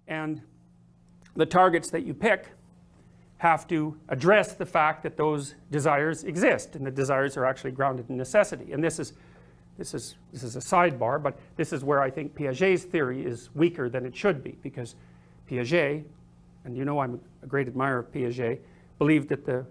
and the targets that you pick have to address the fact that those desires exist, and the desires are actually grounded in necessity. And this is a sidebar, but this is where I think Piaget's theory is weaker than it should be, because Piaget, and you know I'm a great admirer of Piaget, believed that the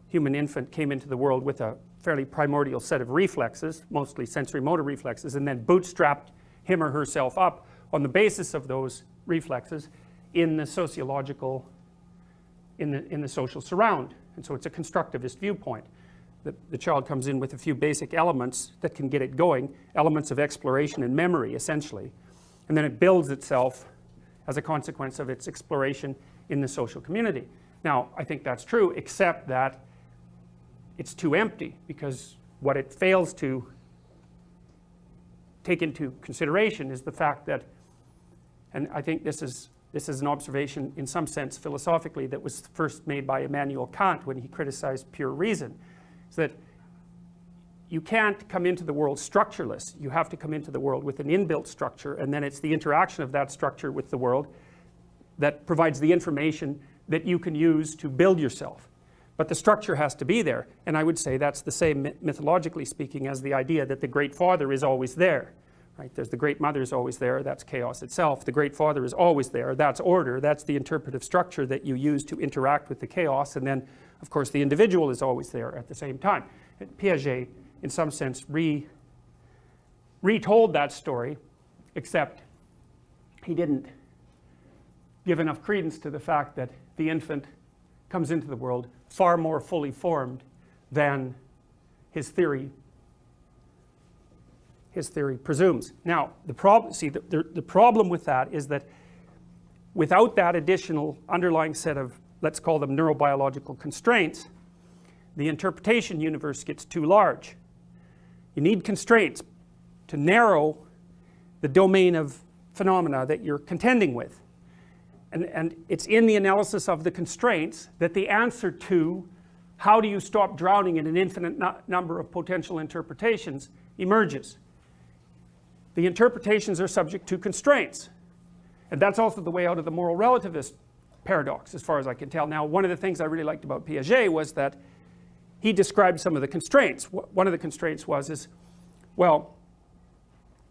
human infant came into the world with a fairly primordial set of reflexes, mostly sensory motor reflexes, and then bootstrapped him or herself up on the basis of those reflexes in the sociological, in the social surround. And so it's a constructivist viewpoint. The child comes in with a few basic elements that can get it going, elements of exploration and memory essentially, and then it builds itself as a consequence of its exploration in the social community. Now I think that's true, except that it's too empty, because what it fails to take into consideration is the fact that, and I think this is an observation in some sense philosophically that was first made by Immanuel Kant when he criticized pure reason, is that you can't come into the world structureless. You have to come into the world with an inbuilt structure, and then it's the interaction of that structure with the world that provides the information that you can use to build yourself. But the structure has to be there, and I would say that's the same mythologically speaking as the idea that the Great Father is always there. Right? There's the Great Mother is always there, that's chaos itself. The Great Father is always there, that's order, that's the interpretive structure that you use to interact with the chaos, and then of course the individual is always there at the same time. And Piaget in some sense retold that story, except he didn't give enough credence to the fact that the infant comes into the world far more fully formed than his theory presumes. Now, the problem with that is that without that additional underlying set of, let's call them neurobiological constraints, the interpretation universe gets too large. You need constraints to narrow the domain of phenomena that you're contending with. And it's in the analysis of the constraints that the answer to how do you stop drowning in an infinite number of potential interpretations emerges. The interpretations are subject to constraints, and that's also the way out of the moral relativist paradox as far as I can tell. Now, one of the things I really liked about Piaget was that he described some of the constraints. One of the constraints was well,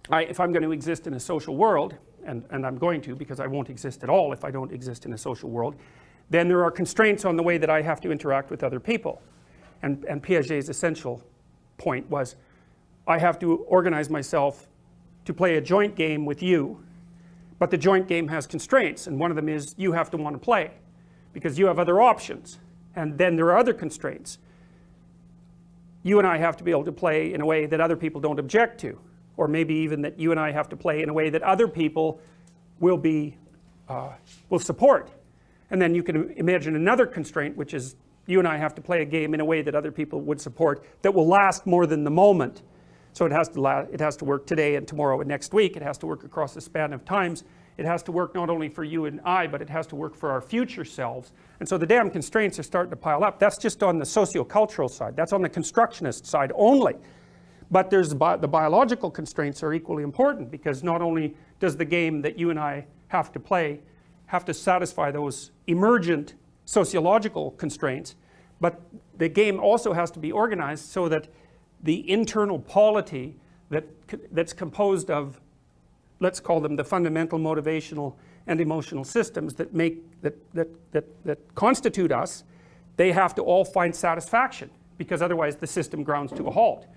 if I'm going to exist in a social world, and I'm going to, because I won't exist at all if I don't exist in a social world, then there are constraints on the way that I have to interact with other people. And Piaget's essential point was, I have to organize myself to play a joint game with you, but the joint game has constraints, and one of them is you have to want to play because you have other options, and then there are other constraints. You and I have to be able to play in a way that other people don't object to, or maybe even that you and I have to play in a way that other people will support. And then you can imagine another constraint, which is you and I have to play a game in a way that other people would support, that will last more than the moment. So it has to work today and tomorrow and next week. It has to work across the span of times. It has to work not only for you and I, but it has to work for our future selves. And so the damn constraints are starting to pile up. That's just on the sociocultural side. That's on the constructionist side only. But there's the biological constraints are equally important, because not only does the game that you and I have to play have to satisfy those emergent sociological constraints, but the game also has to be organized so that the internal polity that's composed of, let's call them the fundamental motivational and emotional systems that constitute us, they have to all find satisfaction, because otherwise the system grounds to a halt.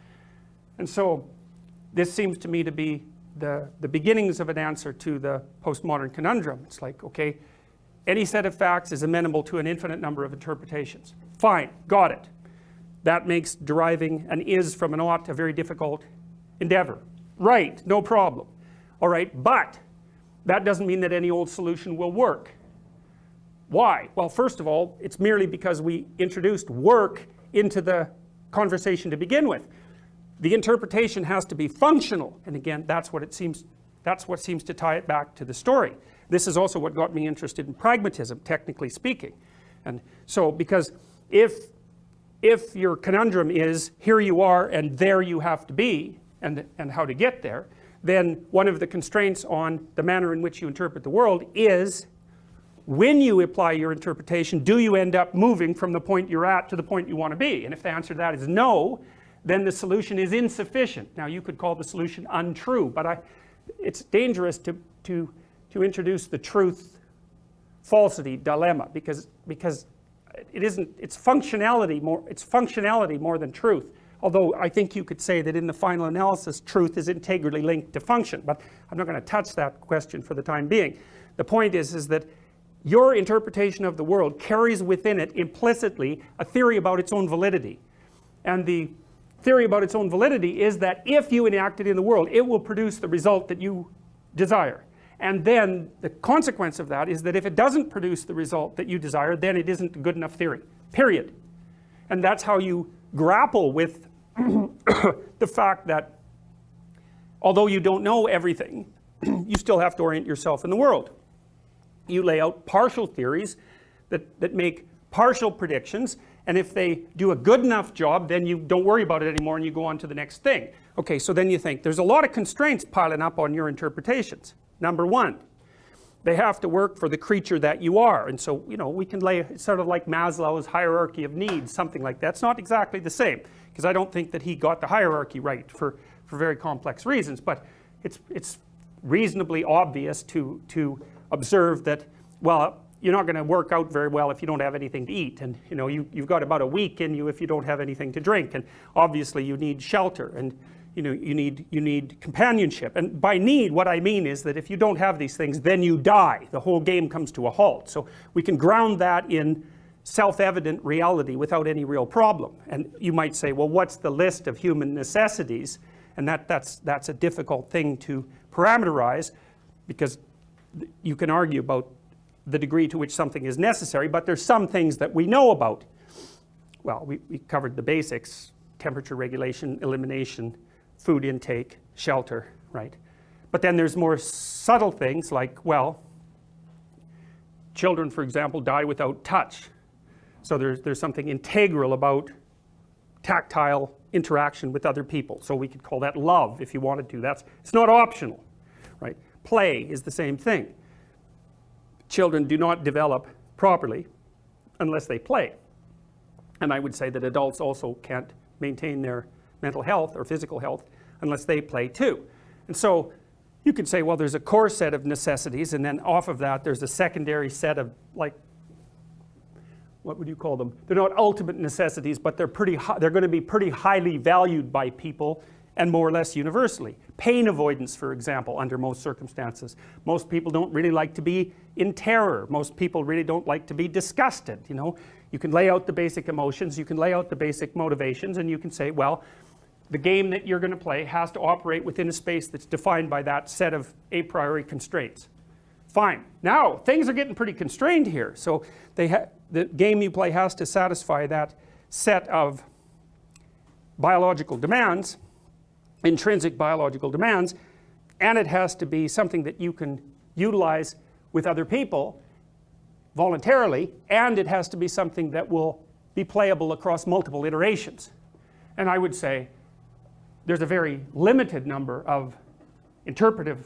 And so this seems to me to be the beginnings of an answer to the postmodern conundrum. It's like, okay, any set of facts is amenable to an infinite number of interpretations. Fine, got it. That makes deriving an is from an ought a very difficult endeavor. Right, no problem. All right, but that doesn't mean that any old solution will work. Why? Well, first of all, it's merely because we introduced work into the conversation to begin with. The interpretation has to be functional, and again, that's what seems to tie it back to the story. This is also what got me interested in pragmatism, technically speaking. And so, because if your conundrum is here you are and there you have to be, and how to get there, then one of the constraints on the manner in which you interpret the world is, when you apply your interpretation, do you end up moving from the point you're at to the point you want to be? And if the answer to that is no, then the solution is insufficient. Now you could call the solution untrue, but it's dangerous to introduce the truth falsity dilemma, because it isn't, it's functionality more than truth. Although I think you could say that in the final analysis truth is integrally linked to function, but I'm not going to touch that question for the time being. The point is that your interpretation of the world carries within it implicitly a theory about its own validity, and the theory about its own validity is that if you enact it in the world, it will produce the result that you desire. And then the consequence of that is that if it doesn't produce the result that you desire, then it isn't a good enough theory, period. And that's how you grapple with the fact that although you don't know everything, you still have to orient yourself in the world. You lay out partial theories that make partial predictions, and if they do a good enough job, then you don't worry about it anymore and you go on to the next thing. Okay, so then you think there's a lot of constraints piling up on your interpretations. Number one, they have to work for the creature that you are. And so, you know, we can lay, it's sort of like Maslow's hierarchy of needs, something like that. It's not exactly the same, because I don't think that he got the hierarchy right for very complex reasons, but it's reasonably obvious to observe that, well, you're not going to work out very well if you don't have anything to eat, and you know, you've got about a week in you if you don't have anything to drink, and obviously you need shelter, and you know, you need companionship. And by need, what I mean is that if you don't have these things, then you die. The whole game comes to a halt. So we can ground that in self-evident reality without any real problem. And you might say, well, what's the list of human necessities? And that's a difficult thing to parameterize, because you can argue about the degree to which something is necessary, but there's some things that we know about. Well, we covered the basics: temperature regulation, elimination, food intake, shelter, right? But then there's more subtle things like, well, children, for example, die without touch. So there's something integral about tactile interaction with other people. So we could call that love if you wanted to. It's not optional, right? Play is the same thing. Children do not develop properly unless they play. And I would say that adults also can't maintain their mental health or physical health unless they play too. And so you could say, well, there's a core set of necessities, and then off of that there's a secondary set of, like, what would you call them? They're not ultimate necessities, but they're going to be pretty highly valued by people and more or less universally. Pain avoidance, for example, under most circumstances. Most people don't really like to be in terror. Most people really don't like to be disgusted, you know. You can lay out the basic emotions, you can lay out the basic motivations, and you can say, well, the game that you're going to play has to operate within a space that's defined by that set of a priori constraints. Fine. Now, things are getting pretty constrained here. So the game you play has to satisfy that set of biological demands, intrinsic biological demands, and it has to be something that you can utilize with other people voluntarily, and it has to be something that will be playable across multiple iterations. And I would say there's a very limited number of interpretive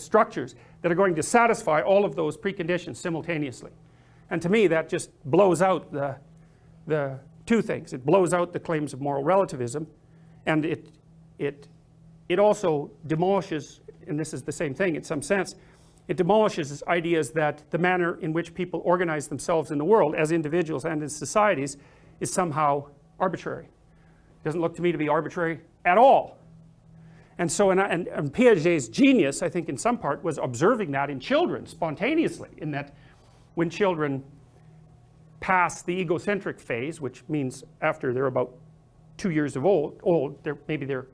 structures that are going to satisfy all of those preconditions simultaneously. And to me, that just blows out the two things. It blows out the claims of moral relativism, and it also demolishes, and this is the same thing in some sense, it demolishes ideas that the manner in which people organize themselves in the world as individuals and as societies is somehow arbitrary. It doesn't look to me to be arbitrary at all. And so, and Piaget's genius, I think in some part, was observing that in children spontaneously, in that when children pass the egocentric phase, which means after they're about 2 years of old, they're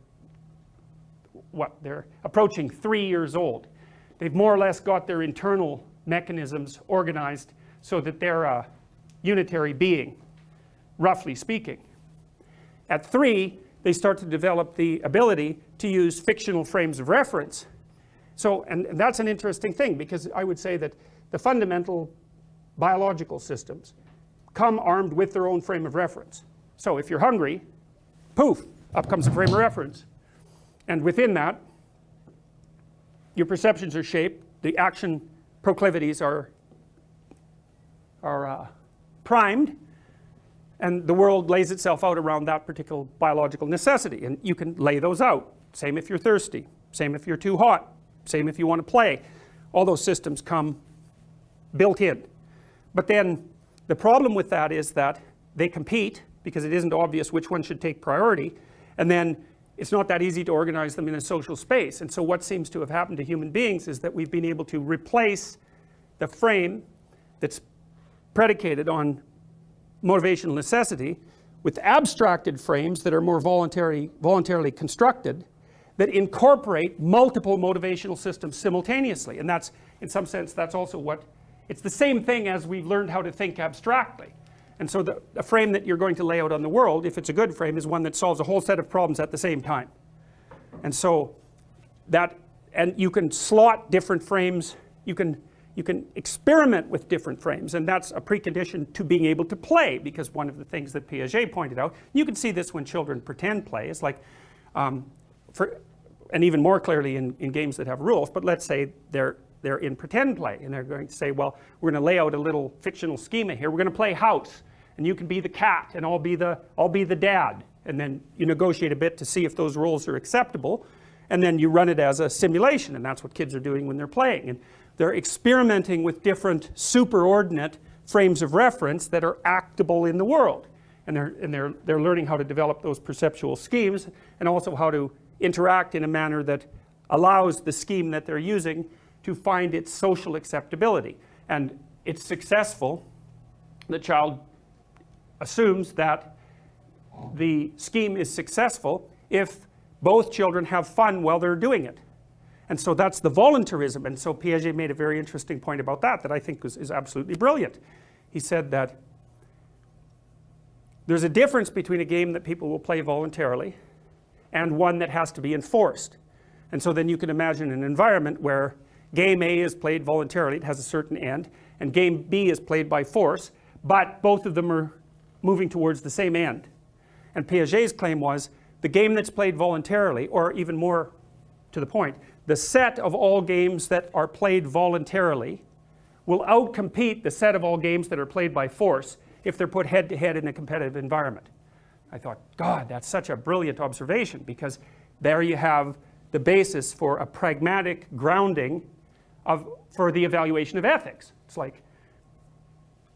approaching 3 years old. They've more or less got their internal mechanisms organized so that they're a unitary being, roughly speaking. At 3, they start to develop the ability to use fictional frames of reference. So, and that's an interesting thing, because I would say that the fundamental biological systems come armed with their own frame of reference. So if you're hungry, poof, up comes a frame of reference. And within that, your perceptions are shaped, the action proclivities are primed, and the world lays itself out around that particular biological necessity, and you can lay those out. Same if you're thirsty, same if you're too hot, same if you want to play. All those systems come built in. But then the problem with that is that they compete because it isn't obvious which one should take priority, and then it's not that easy to organize them in a social space. And so what seems to have happened to human beings is that we've been able to replace the frame that's predicated on motivational necessity with abstracted frames that are more voluntarily constructed, that incorporate multiple motivational systems simultaneously. And that's, in some sense, that's also what, it's the same thing as we've learned how to think abstractly. And so the frame that you're going to lay out on the world, if it's a good frame, is one that solves a whole set of problems at the same time. And so that, and you can slot different frames, you can experiment with different frames, and that's a precondition to being able to play, because one of the things that Piaget pointed out, you can see this when children pretend play, it's like, and even more clearly in games that have rules, but let's say they're in pretend play, and they're going to say, well, we're going to lay out a little fictional schema here, we're going to play house, and you can be the cat, and I'll be the dad, and then you negotiate a bit to see if those roles are acceptable, and then you run it as a simulation, and that's what kids are doing when they're playing, and they're experimenting with different superordinate frames of reference that are actable in the world, and they're learning how to develop those perceptual schemes, and also how to interact in a manner that allows the scheme that they're using to find its social acceptability. And it's successful. The child assumes that the scheme is successful if both children have fun while they're doing it. And so that's the voluntarism. And so Piaget made a very interesting point about that I think is absolutely brilliant. He said that there's a difference between a game that people will play voluntarily and one that has to be enforced. And so then you can imagine an environment where game A is played voluntarily, it has a certain end, and game B is played by force, but both of them are moving towards the same end. And Piaget's claim was the game that's played voluntarily, or even more to the point, the set of all games that are played voluntarily will outcompete the set of all games that are played by force if they're put head to head in a competitive environment. I thought, God, that's such a brilliant observation, because there you have the basis for a pragmatic grounding for the evaluation of ethics. It's like,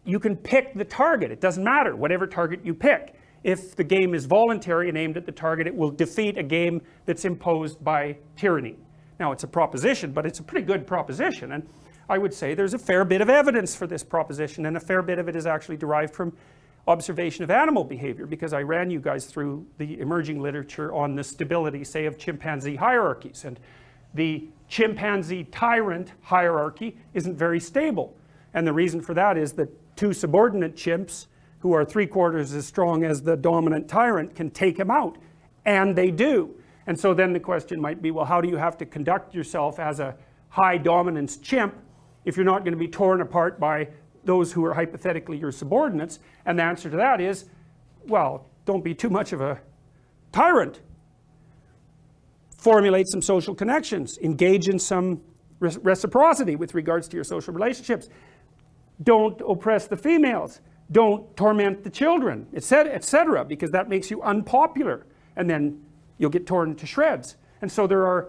you can pick the target, it doesn't matter, whatever target you pick. If the game is voluntary and aimed at the target, it will defeat a game that's imposed by tyranny. Now, it's a proposition, but it's a pretty good proposition, and I would say there's a fair bit of evidence for this proposition, and a fair bit of it is actually derived from observation of animal behavior, because I ran you guys through the emerging literature on the stability, say, of chimpanzee hierarchies, and the chimpanzee tyrant hierarchy isn't very stable, and the reason for that is that two subordinate chimps who are 3/4 as strong as the dominant tyrant can take him out, and they do. And so then the question might be, well, how do you have to conduct yourself as a high dominance chimp if you're not going to be torn apart by those who are hypothetically your subordinates? And the answer to that is, well, don't be too much of a tyrant. Formulate some social connections. Engage in some reciprocity with regards to your social relationships. Don't oppress the females. Don't torment the children, etc., because that makes you unpopular, and then you'll get torn to shreds. And so there are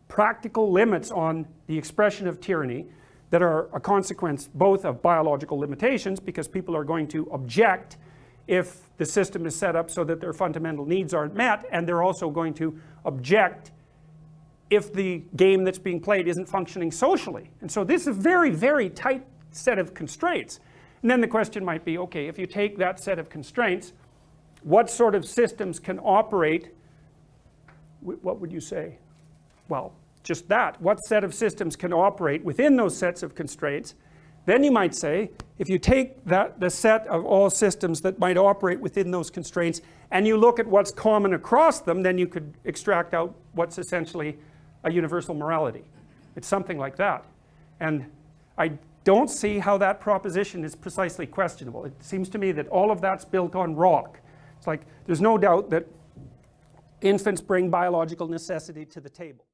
practical limits on the expression of tyranny that are a consequence both of biological limitations, because people are going to object if the system is set up so that their fundamental needs aren't met, and they're also going to object if the game that's being played isn't functioning socially. And so this is a very, very tight set of constraints. And then the question might be, okay, if you take that set of constraints, what sort of systems can operate? What would you say? Well, just that. What set of systems can operate within those sets of constraints? Then you might say, if you take the set of all systems that might operate within those constraints, and you look at what's common across them, then you could extract out what's essentially a universal morality. It's something like that. And I don't see how that proposition is precisely questionable. It seems to me that all of that's built on rock. It's like, there's no doubt that infants bring biological necessity to the table.